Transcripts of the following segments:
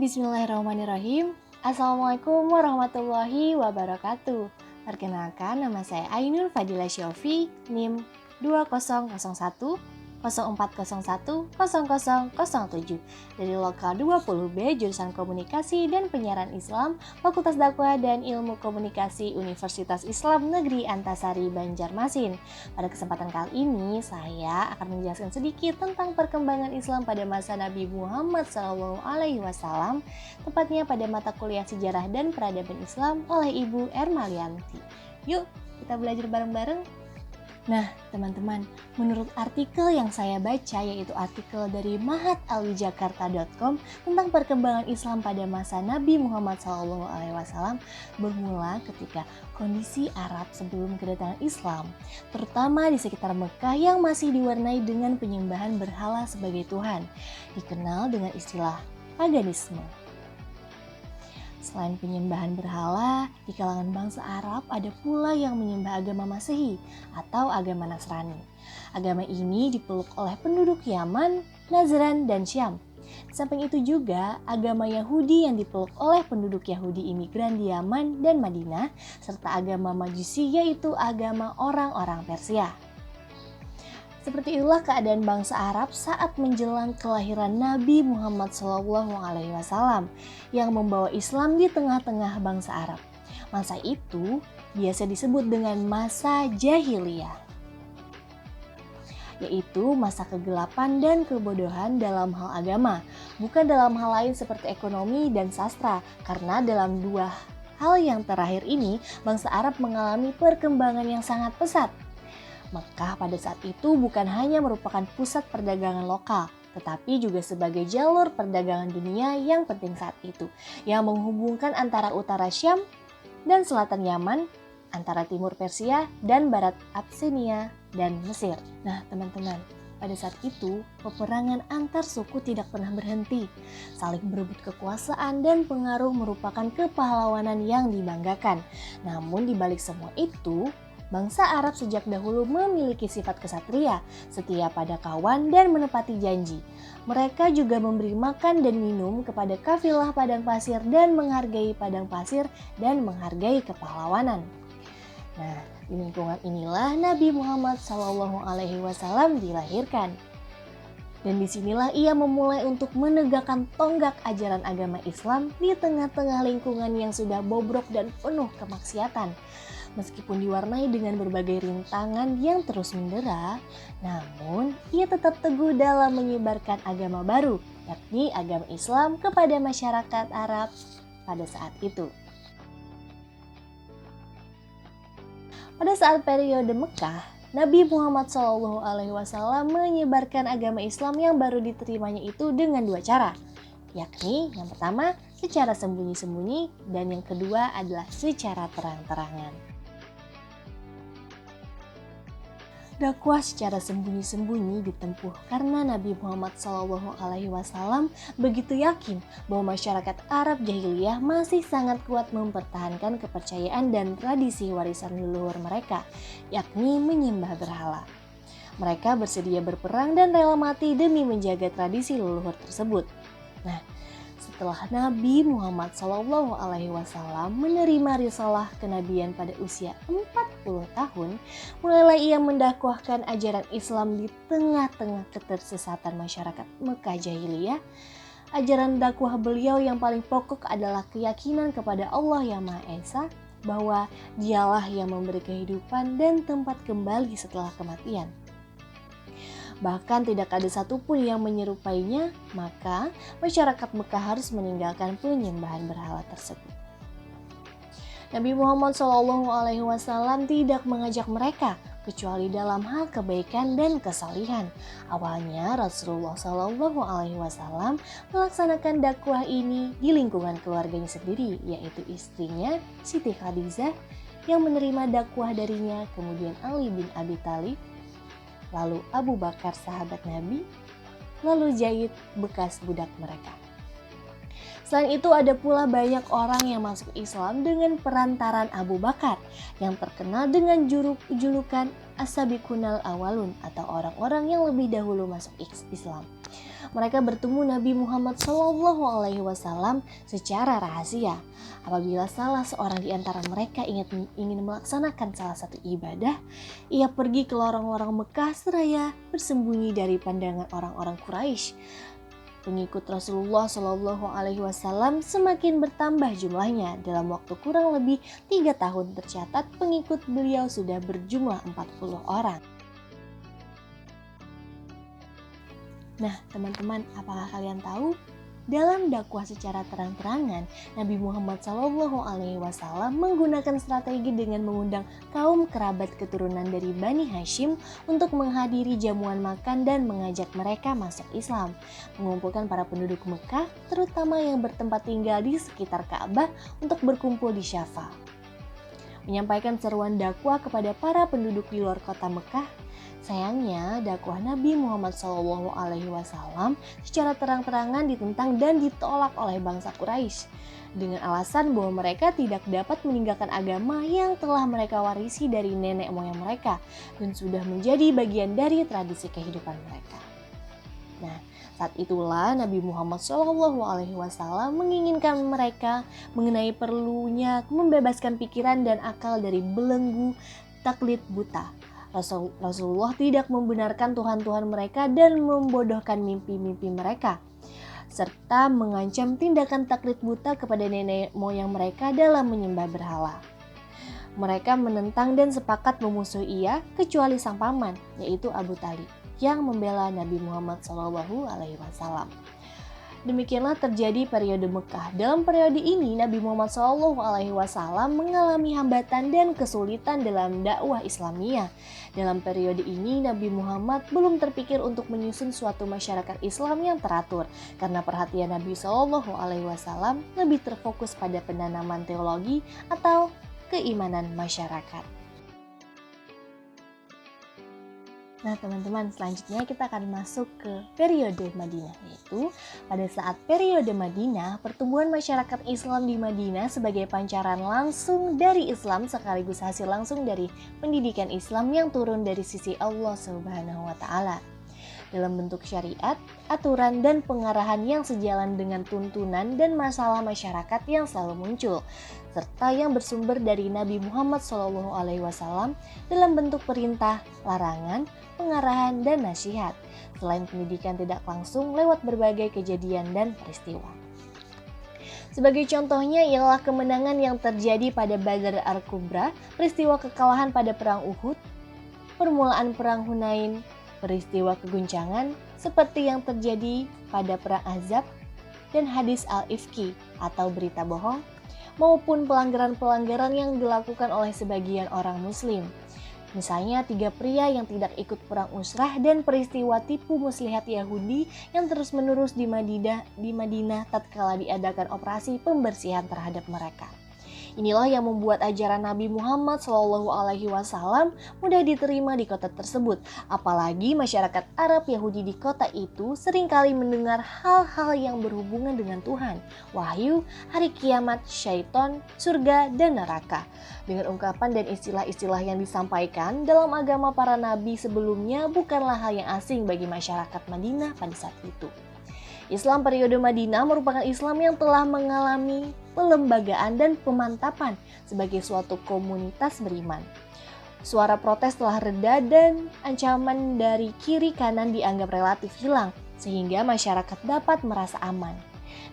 Bismillahirrahmanirrahim. Assalamualaikum warahmatullahi wabarakatuh. Perkenalkan, nama saya Ainur Fadila Syofi, NIM 2001 0401 0007 dari Lokal 20B jurusan Komunikasi dan Penyiaran Islam, Fakultas Dakwah dan Ilmu Komunikasi Universitas Islam Negeri Antasari Banjarmasin. Pada kesempatan kali ini saya akan menjelaskan sedikit tentang perkembangan Islam pada masa Nabi Muhammad SAW, tepatnya pada mata kuliah Sejarah dan Peradaban Islam oleh Ibu Ermalianti. Yuk, kita belajar bareng-bareng. Nah, teman-teman, menurut artikel yang saya baca, yaitu artikel dari mahatalwijakarta.com tentang perkembangan Islam pada masa Nabi Muhammad SAW, bermula ketika kondisi Arab sebelum kedatangan Islam, terutama di sekitar Mekah yang masih diwarnai dengan penyembahan berhala sebagai Tuhan, dikenal dengan istilah paganisme. Selain penyembahan berhala, di kalangan bangsa Arab ada pula yang menyembah agama Masehi atau agama Nasrani. Agama ini dipeluk oleh penduduk Yaman, Najran, dan Syam. Di samping itu juga agama Yahudi yang dipeluk oleh penduduk Yahudi imigran di Yaman dan Madinah, serta agama Majusi yaitu agama orang-orang Persia. Seperti itulah keadaan bangsa Arab saat menjelang kelahiran Nabi Muhammad SAW yang membawa Islam di tengah-tengah bangsa Arab. Masa itu biasa disebut dengan masa jahiliyah, yaitu masa kegelapan dan kebodohan dalam hal agama, bukan dalam hal lain seperti ekonomi dan sastra, karena dalam dua hal yang terakhir ini bangsa Arab mengalami perkembangan yang sangat pesat. Mekah pada saat itu bukan hanya merupakan pusat perdagangan lokal, tetapi juga sebagai jalur perdagangan dunia yang penting saat itu, yang menghubungkan antara utara Syam dan selatan Yaman, antara timur Persia dan barat Abyssinia dan Mesir. Nah, teman-teman, pada saat itu peperangan antar suku tidak pernah berhenti. Saling berebut kekuasaan dan pengaruh merupakan kepahlawanan yang dibanggakan. Namun di balik semua itu, bangsa Arab sejak dahulu memiliki sifat kesatria, setia pada kawan dan menepati janji. Mereka juga memberi makan dan minum kepada kafilah padang pasir dan menghargai padang pasir dan menghargai kepahlawanan. Nah, di lingkungan inilah Nabi Muhammad SAW dilahirkan. Dan disinilah ia memulai untuk menegakkan tonggak ajaran agama Islam di tengah-tengah lingkungan yang sudah bobrok dan penuh kemaksiatan. Meskipun diwarnai dengan berbagai rintangan yang terus mendera, namun ia tetap teguh dalam menyebarkan agama baru, yakni agama Islam kepada masyarakat Arab pada saat itu. Pada saat periode Mekah, Nabi Muhammad SAW menyebarkan agama Islam yang baru diterimanya itu dengan dua cara, yakni yang pertama secara sembunyi-sembunyi dan yang kedua adalah secara terang-terangan. Dakwah secara sembunyi-sembunyi ditempuh karena Nabi Muhammad SAW begitu yakin bahwa masyarakat Arab jahiliyah masih sangat kuat mempertahankan kepercayaan dan tradisi warisan leluhur mereka, yakni menyembah berhala. Mereka bersedia berperang dan rela mati demi menjaga tradisi leluhur tersebut. Nah, setelah Nabi Muhammad SAW menerima risalah kenabian pada usia 40 tahun, mulailah ia mendakwahkan ajaran Islam di tengah-tengah ketersesatan masyarakat Mekah jahiliyah. Ajaran dakwah beliau yang paling pokok adalah keyakinan kepada Allah yang Maha Esa, bahwa Dialah yang memberi kehidupan dan tempat kembali setelah kematian. Bahkan tidak ada satupun yang menyerupainya, maka masyarakat Mekah harus meninggalkan penyembahan berhala tersebut. Nabi Muhammad SAW tidak mengajak mereka kecuali dalam hal kebaikan dan kesalihan. Awalnya Rasulullah SAW melaksanakan dakwah ini di lingkungan keluarganya sendiri, yaitu istrinya Siti Khadijah yang menerima dakwah darinya, kemudian Ali bin Abi Thalib, lalu Abu Bakar sahabat Nabi, lalu Zaid bekas budak mereka. Selain itu ada pula banyak orang yang masuk Islam dengan perantaran Abu Bakar yang terkenal dengan julukan As-Sabiqunal Awalun atau orang-orang yang lebih dahulu masuk Islam. mereka bertemu Nabi Muhammad SAW secara rahasia. Apabila salah seorang di antara mereka ingin melaksanakan salah satu ibadah, ia pergi ke lorong-lorong Mekah seraya bersembunyi dari pandangan orang-orang Quraisy. Pengikut Rasulullah SAW semakin bertambah jumlahnya. Dalam waktu kurang lebih 3 tahun tercatat pengikut beliau sudah berjumlah 40 orang. Nah teman-teman, apakah kalian tahu? Dalam dakwah secara terang-terangan, Nabi Muhammad SAW menggunakan strategi dengan mengundang kaum kerabat keturunan dari Bani Hashim untuk menghadiri jamuan makan dan mengajak mereka masuk Islam, mengumpulkan para penduduk Mekah, terutama yang bertempat tinggal di sekitar Ka'bah untuk berkumpul di Syafa. Menyampaikan seruan dakwah kepada para penduduk di luar kota Mekah. Sayangnya, dakwah Nabi Muhammad SAW secara terang-terangan ditentang dan ditolak oleh bangsa Quraisy dengan alasan bahwa mereka tidak dapat meninggalkan agama yang telah mereka warisi dari nenek moyang mereka dan sudah menjadi bagian dari tradisi kehidupan mereka. Nah, saat itulah Nabi Muhammad SAW menginginkan mereka mengenai perlunya membebaskan pikiran dan akal dari belenggu taklid buta. Rasulullah tidak membenarkan Tuhan-Tuhan mereka dan membodohkan mimpi-mimpi mereka, serta mengancam tindakan taklid buta kepada nenek moyang mereka dalam menyembah berhala. Mereka menentang dan sepakat memusuhi ia kecuali sang paman, yaitu Abu Thalib, yang membela Nabi Muhammad SAW. Demikianlah terjadi periode Mekah. Dalam periode ini Nabi Muhammad SAW mengalami hambatan dan kesulitan dalam dakwah Islamiyah. Dalam periode ini Nabi Muhammad belum terpikir untuk menyusun suatu masyarakat Islam yang teratur, karena perhatian Nabi SAW lebih terfokus pada penanaman teologi atau keimanan masyarakat. Nah teman-teman, selanjutnya kita akan masuk ke periode Madinah, yaitu pada saat periode Madinah, pertumbuhan masyarakat Islam di Madinah sebagai pancaran langsung dari Islam sekaligus hasil langsung dari pendidikan Islam yang turun dari sisi Allah Subhanahu wa Ta'ala. Dalam bentuk syariat, aturan dan pengarahan yang sejalan dengan tuntunan dan masalah masyarakat yang selalu muncul, serta yang bersumber dari Nabi Muhammad SAW dalam bentuk perintah, larangan, pengarahan, dan nasihat, selain pendidikan tidak langsung lewat berbagai kejadian dan peristiwa. Sebagai contohnya ialah kemenangan yang terjadi pada Badar Al-Kubra, peristiwa kekalahan pada Perang Uhud, permulaan Perang Hunain, peristiwa keguncangan seperti yang terjadi pada Perang Ahzab, dan hadis Al-Ifki atau berita bohong, maupun pelanggaran-pelanggaran yang dilakukan oleh sebagian orang muslim. Misalnya 3 pria yang tidak ikut perang Usrah dan peristiwa tipu muslihat Yahudi yang terus-menerus di Madinah tatkala diadakan operasi pembersihan terhadap mereka. Inilah yang membuat ajaran Nabi Muhammad SAW mudah diterima di kota tersebut. Apalagi masyarakat Arab Yahudi di kota itu seringkali mendengar hal-hal yang berhubungan dengan Tuhan, wahyu, hari kiamat, syaitan, surga, dan neraka. Dengan ungkapan dan istilah-istilah yang disampaikan dalam agama para nabi sebelumnya bukanlah hal yang asing bagi masyarakat Madinah pada saat itu. Islam periode Madinah merupakan Islam yang telah mengalami pelembagaan dan pemantapan sebagai suatu komunitas beriman. Suara protes telah reda dan ancaman dari kiri kanan dianggap relatif hilang, sehingga masyarakat dapat merasa aman.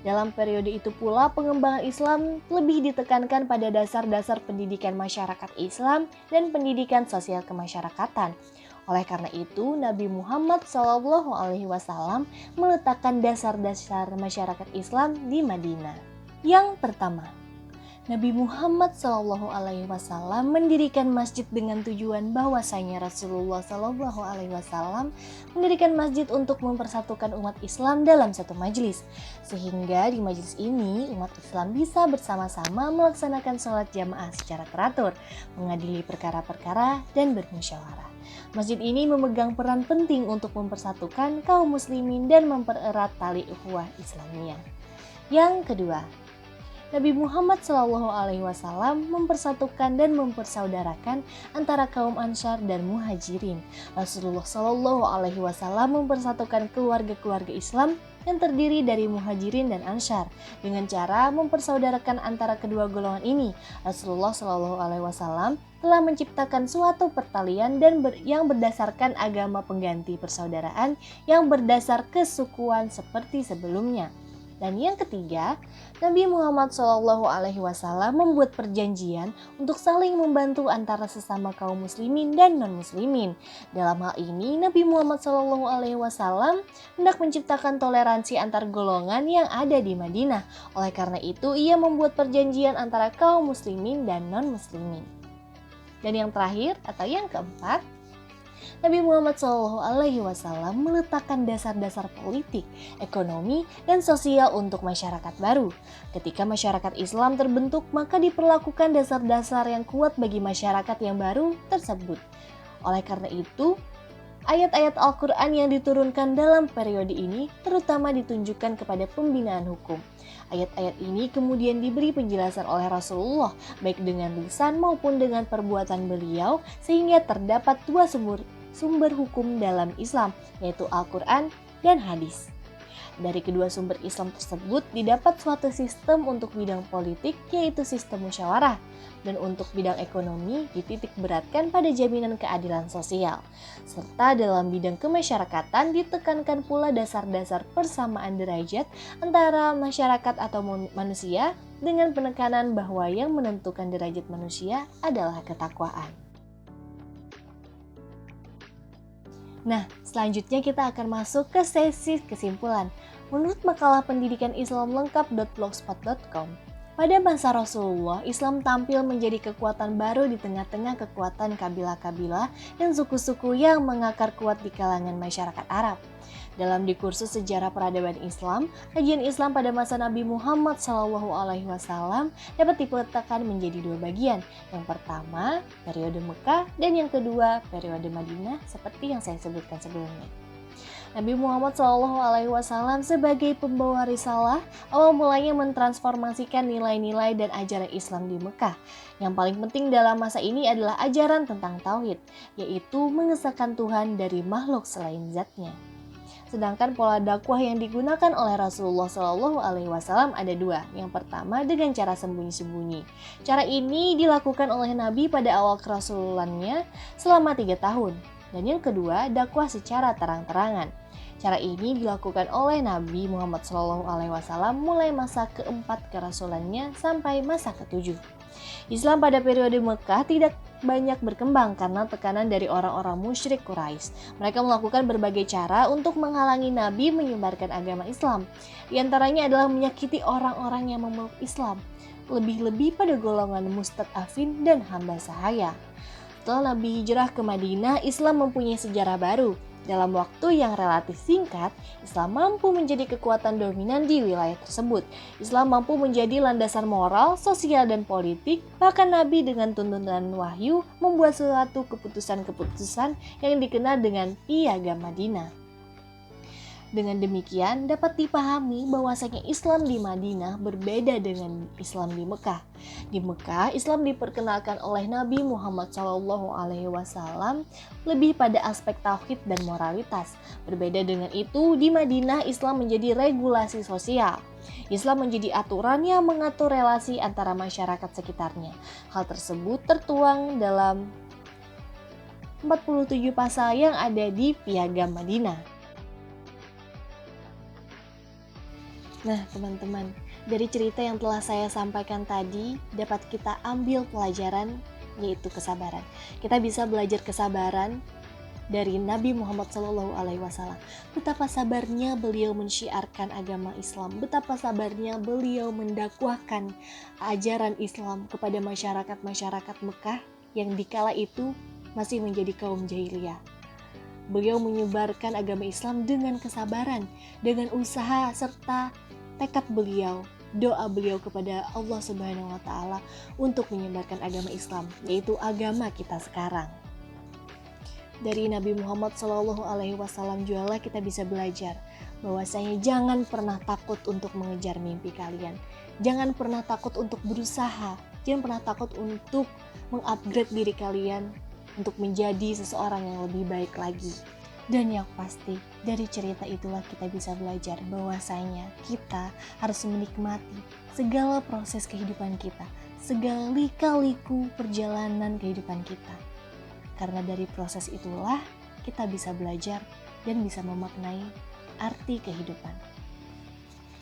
Dalam periode itu pula pengembangan Islam lebih ditekankan pada dasar-dasar pendidikan masyarakat Islam dan pendidikan sosial kemasyarakatan. Oleh karena itu, Nabi Muhammad SAW meletakkan dasar-dasar masyarakat Islam di Madinah. Yang pertama, Nabi Muhammad SAW mendirikan masjid dengan tujuan bahwasanya Rasulullah SAW mendirikan masjid untuk mempersatukan umat Islam dalam satu majelis, sehingga di majelis ini umat Islam bisa bersama-sama melaksanakan sholat jamaah secara teratur, mengadili perkara-perkara, dan bermusyawarah. Masjid ini memegang peran penting untuk mempersatukan kaum muslimin dan mempererat tali ukhuwah Islamiyah. Yang kedua, Nabi Muhammad SAW mempersatukan dan mempersaudarakan antara kaum Ansar dan Muhajirin. Rasulullah SAW mempersatukan keluarga-keluarga Islam yang terdiri dari Muhajirin dan Ansar. Dengan cara mempersaudarakan antara kedua golongan ini, Rasulullah SAW telah menciptakan suatu pertalian yang berdasarkan agama pengganti persaudaraan yang berdasar kesukuan seperti sebelumnya. Dan yang ketiga, Nabi Muhammad SAW membuat perjanjian untuk saling membantu antara sesama kaum muslimin dan non-muslimin. Dalam hal ini, Nabi Muhammad SAW hendak menciptakan toleransi antar golongan yang ada di Madinah. Oleh karena itu, ia membuat perjanjian antara kaum muslimin dan non-muslimin. Dan yang terakhir atau yang keempat, Nabi Muhammad SAW meletakkan dasar-dasar politik, ekonomi, dan sosial untuk masyarakat baru. Ketika masyarakat Islam terbentuk, maka diperlakukan dasar-dasar yang kuat bagi masyarakat yang baru tersebut. Oleh karena itu, ayat-ayat Al-Quran yang diturunkan dalam periode ini terutama ditunjukkan kepada pembinaan hukum. Ayat-ayat ini kemudian diberi penjelasan oleh Rasulullah, baik dengan lisan maupun dengan perbuatan beliau, sehingga terdapat dua sumber hukum dalam Islam, yaitu Al-Quran dan hadis. Dari kedua sumber Islam tersebut didapat suatu sistem untuk bidang politik, yaitu sistem musyawarah, dan untuk bidang ekonomi dititik beratkan pada jaminan keadilan sosial. Serta dalam bidang kemasyarakatan ditekankan pula dasar-dasar persamaan derajat antara masyarakat atau manusia dengan penekanan bahwa yang menentukan derajat manusia adalah ketakwaan. Nah, selanjutnya kita akan masuk ke sesi kesimpulan. Menurut makalah pendidikan Islam lengkap.blogspot.com, pada masa Rasulullah, Islam tampil menjadi kekuatan baru di tengah-tengah kekuatan kabilah-kabilah dan suku-suku yang mengakar kuat di kalangan masyarakat Arab. Dalam diskursus sejarah peradaban Islam, kajian Islam pada masa Nabi Muhammad SAW dapat dipetakan menjadi dua bagian. Yang pertama, periode Mekah, dan yang kedua, periode Madinah seperti yang saya sebutkan sebelumnya. Nabi Muhammad SAW sebagai pembawa risalah awal mulanya mentransformasikan nilai-nilai dan ajaran Islam di Mekah. Yang paling penting dalam masa ini adalah ajaran tentang tauhid, yaitu mengesahkan Tuhan dari makhluk selain zatnya. Sedangkan pola dakwah yang digunakan oleh Rasulullah SAW ada dua. Yang pertama dengan cara sembunyi-sembunyi. Cara ini dilakukan oleh Nabi pada awal kerasulannya selama 3 tahun. Dan yang kedua, dakwah secara terang-terangan. Cara ini dilakukan oleh Nabi Muhammad SAW mulai masa keempat kerasulannya sampai masa ketujuh. Islam pada periode Mekah tidak banyak berkembang karena tekanan dari orang-orang musyrik Quraisy. Mereka melakukan berbagai cara untuk menghalangi Nabi menyebarkan agama Islam. Di antaranya adalah menyakiti orang-orang yang memeluk Islam, lebih-lebih pada golongan mustad'afin dan hamba sahaya. Setelah Nabi hijrah ke Madinah, Islam mempunyai sejarah baru. Dalam waktu yang relatif singkat, Islam mampu menjadi kekuatan dominan di wilayah tersebut. Islam mampu menjadi landasan moral, sosial, dan politik. Bahkan Nabi dengan tuntunan wahyu membuat suatu keputusan-keputusan yang dikenal dengan Piagam Madinah. Dengan demikian dapat dipahami bahwasanya Islam di Madinah berbeda dengan Islam di Mekah. Di Mekah, Islam diperkenalkan oleh Nabi Muhammad SAW lebih pada aspek tauhid dan moralitas. Berbeda dengan itu, di Madinah Islam menjadi regulasi sosial. Islam menjadi aturan yang mengatur relasi antara masyarakat sekitarnya. Hal tersebut tertuang dalam 47 pasal yang ada di Piagam Madinah. Nah teman-teman, dari cerita yang telah saya sampaikan tadi dapat kita ambil pelajaran, yaitu kesabaran. Kita bisa belajar kesabaran dari Nabi Muhammad SAW. Betapa sabarnya beliau mensyiarkan agama Islam, betapa sabarnya beliau mendakwahkan ajaran Islam kepada masyarakat-masyarakat Mekah yang dikala itu masih menjadi kaum jahiliyah. Beliau menyebarkan agama Islam dengan kesabaran, dengan usaha serta tekad beliau, doa beliau kepada Allah Subhanahu wa Ta'ala untuk menyebarkan agama Islam, yaitu agama kita sekarang. Dari Nabi Muhammad SAW juga kita bisa belajar bahwasanya jangan pernah takut untuk mengejar mimpi kalian. Jangan pernah takut untuk berusaha. Jangan pernah takut untuk mengupgrade diri kalian untuk menjadi seseorang yang lebih baik lagi. Dan yang pasti, dari cerita itulah kita bisa belajar bahwasanya kita harus menikmati segala proses kehidupan kita, segala lika-liku perjalanan kehidupan kita. Karena dari proses itulah kita bisa belajar dan bisa memaknai arti kehidupan.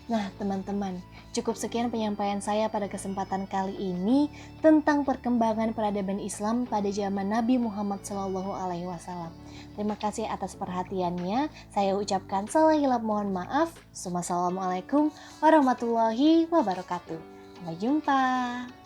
Nah teman-teman, cukup sekian penyampaian saya pada kesempatan kali ini tentang perkembangan peradaban Islam pada zaman Nabi Muhammad SAW. Terima kasih atas perhatiannya. Saya ucapkan salah hilap, mohon maaf. Wassalamualaikum warahmatullahi wabarakatuh. Sampai jumpa.